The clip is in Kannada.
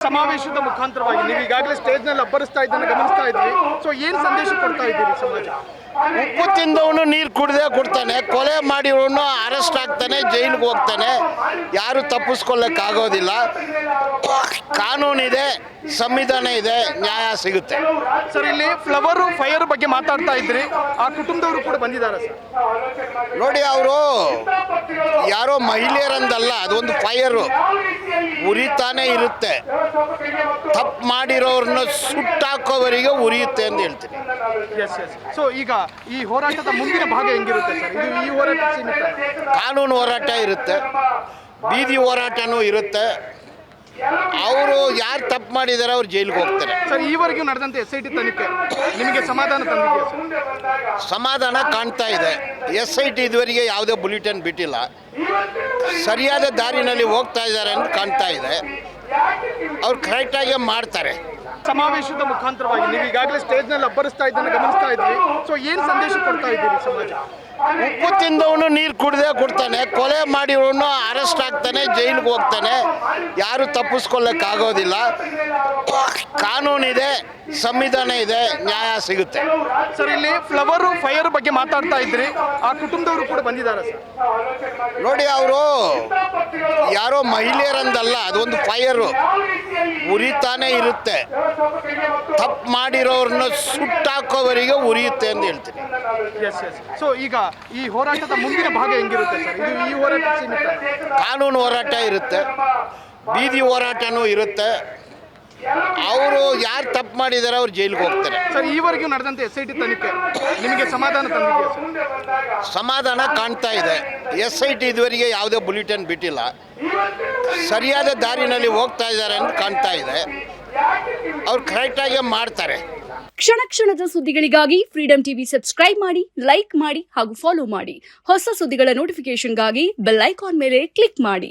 ಸಮಾವೇಶದ ಮುಖಾಂತರವಾಗಿ ನೀವು ಈಗಾಗಲೇ ಸ್ಟೇಜ್ ನಲ್ಲಿ ಅಬ್ಬರಿಸ್ತಾ ಇದ್ದನ್ನು ಗಮನಿಸ್ತಾ ಇದ್ವಿ. ಸೊ ಏನು ಸಂದೇಶ ಕೊಡ್ತಾ ಇದ್ದೀರಿ ಸಮಾಜ? ಉಪ್ಪು ತಿಂದವನು ನೀರು ಕುಡ್ದೇ ಕೊಡ್ತಾನೆ, ಕೊಲೆ ಮಾಡಿರೋನು ಅರೆಸ್ಟ್ ಆಗ್ತಾನೆ, ಜೈಲಿಗೆ ಹೋಗ್ತಾನೆ. ಯಾರು ತಪ್ಪಿಸ್ಕೊಳ್ಳೋಕ್ಕಾಗೋದಿಲ್ಲ. ಕಾನೂನಿದೆ, ಸಂವಿಧಾನ ಇದೆ, ನ್ಯಾಯ ಸಿಗುತ್ತೆ. ಸರ್, ಇಲ್ಲಿ ಫ್ಲವರ್ ಫೈರ್ ಬಗ್ಗೆ ಮಾತಾಡ್ತಾ ಇದ್ರಿ, ಆ ಕುಟುಂಬದವರು ಕೂಡ ಬಂದಿದ್ದಾರೆ ಸರ್. ನೋಡಿ, ಅವರು ಯಾರೋ ಮಹಿಳೆಯರಂದಲ್ಲ, ಅದೊಂದು ಫೈರು ಉರಿತಾನೆ ಇರುತ್ತೆ. ತಪ್ಪು ಮಾಡಿರೋರನ್ನ ಸುಟ್ಟಾಕೋವರಿಗೆ ಉರಿಯುತ್ತೆ ಅಂತ ಹೇಳ್ತೀನಿ. S S. ಸೊ ಈಗ ಈ ಹೋರಾಟದ ಮುಂದಿನ ಭಾಗ ಹೆಂಗಿರುತ್ತೆ ಸರ್? ಇದು ಈ ಹೋರಾಟ ಸೀಮಿತ? ಕಾನೂನು ಹೋರಾಟ ಇರುತ್ತೆ, ಬೀದಿ ಹೋರಾಟನೂ ಇರುತ್ತೆ. ಅವರು ಯಾರು ತಪ್ಪು ಮಾಡಿದ್ದಾರೆ ಅವ್ರು ಜೈಲಿಗೆ ಹೋಗ್ತಾರೆ. ಸರ್, ಈವರೆಗೂ ನಡೆದಂತೆ SIT ತನಿಖೆ ನಿಮಗೆ ಸಮಾಧಾನ ತಂದಿದೆಯಾ ಸರ್? ಸಮಾಧಾನ ಕಾಣ್ತಾ ಇದೆ. SIT ಇದುವರೆಗೆ ಯಾವುದೇ ಬುಲೆಟಿನ್ ಬಿಟ್ಟಿಲ್ಲ. ಸರಿಯಾದ ದಾರಿನಲ್ಲಿ ಹೋಗ್ತಾ ಇದ್ದಾರೆ ಅಂತ ಕಾಣ್ತಾ ಇದೆ. ಅವ್ರು ಕರೆಕ್ಟಾಗಿ ಮಾಡ್ತಾರೆ. ಸಮಾವೇಶದ ಮುಖಾಂತರವಾಗಿ ನೀವು ಈಗಾಗಲೇ ಸ್ಟೇಜ್ ನಲ್ಲಿ ಅಬ್ಬರಿಸ್ತಾ ಇದ್ದನ್ನು ಗಮನಿಸ್ತಾ ಇದ್ವಿ. ಸೊ ಏನು ಸಂದೇಶ ಕೊಡ್ತಾ ಇದ್ದೀರಿ ಸಮಾಜ? ಉಪ್ಪು ತಿಂದವನು ನೀರು ಕುಡ್ದೇ ಕೊಡ್ತಾನೆ, ಕೊಲೆ ಮಾಡಿರೋನು ಅರೆಸ್ಟ್ ಆಗ್ತಾನೆ, ಜೈಲಿಗೆ ಹೋಗ್ತಾನೆ. ಯಾರು ತಪ್ಪಿಸ್ಕೊಳ್ಳೋಕ್ಕಾಗೋದಿಲ್ಲ. ಕಾನೂನಿದೆ, ಸಂವಿಧಾನ ಇದೆ, ನ್ಯಾಯ ಸಿಗುತ್ತೆ. ಸರ್, ಇಲ್ಲಿ ಫ್ಲವರ್ ಫೈರ್ ಬಗ್ಗೆ ಮಾತಾಡ್ತಾ ಇದ್ರಿ, ಆ ಕುಟುಂಬದವರು ಕೂಡ ಬಂದಿದ್ದಾರೆ ಸರ್. ನೋಡಿ, ಅವರು ಯಾರೋ ಮಹಿಳೆಯರಂದಲ್ಲ, ಅದೊಂದು ಫೈರು ಉರಿತಾನೆ ಇರುತ್ತೆ. ತಪ್ಪು ಮಾಡಿರೋರನ್ನ ಸುಟ್ಟಾಕೋವರಿಗೆ ಉರಿಯುತ್ತೆ ಅಂತ ಹೇಳ್ತೀನಿ. S S. ಸೊ ಈಗ ಈ ಹೋರಾಟದ ಮುಂದಿನ ಭಾಗ ಹೆಂಗಿರುತ್ತೆ ಸರ್? ಇದು ಈ ಹೋರಾಟ ಸೀಮಿತ? ಕಾನೂನು ಹೋರಾಟ ಇರುತ್ತೆ, ಬೀದಿ ಹೋರಾಟನೂ ಇರುತ್ತೆ. ಅವರು ಯಾರು ತಪ್ಪು ಮಾಡಿದ್ದಾರೆ ಅವ್ರು ಜೈಲಿಗೆ ಹೋಗ್ತಾರೆ. ಸರ್, ಈವರೆಗೂ ನಡೆದಂತೆ SIT ತನಿಖೆ ನಿಮಗೆ ಸಮಾಧಾನ ತಂದಿದೆಯಾ ಸರ್? ಸಮಾಧಾನ ಕಾಣ್ತಾ ಇದೆ. SIT ಇದುವರೆಗೆ ಯಾವುದೇ ಬುಲೆಟಿನ್ ಬಿಟ್ಟಿಲ್ಲ. ಸರಿಯಾದ ದಾರಿನಲ್ಲಿ ಹೋಗ್ತಾ ಇದ್ದಾರೆ ಅಂತ ಕಾಣ್ತಾ ಇದೆ. ಅವ್ರು ಕರೆಕ್ಟಾಗಿ ಮಾಡ್ತಾರೆ. ಕ್ಷಣ ಕ್ಷಣದ ಸುದ್ದಿಗಳಿಗಾಗಿ ಫ್ರೀಡಂ ಟಿವಿ ಸಬ್ಸ್ಕ್ರೈಬ್ ಮಾಡಿ, ಲೈಕ್ ಮಾಡಿ ಹಾಗೂ ಫಾಲೋ ಮಾಡಿ. ಹೊಸ ಸುದ್ದಿಗಳ ನೋಟಿಫಿಕೇಶನ್ಗಾಗಿ ಬೆಲ್ ಐಕಾನ್ ಮೇಲೆ ಕ್ಲಿಕ್ ಮಾಡಿ.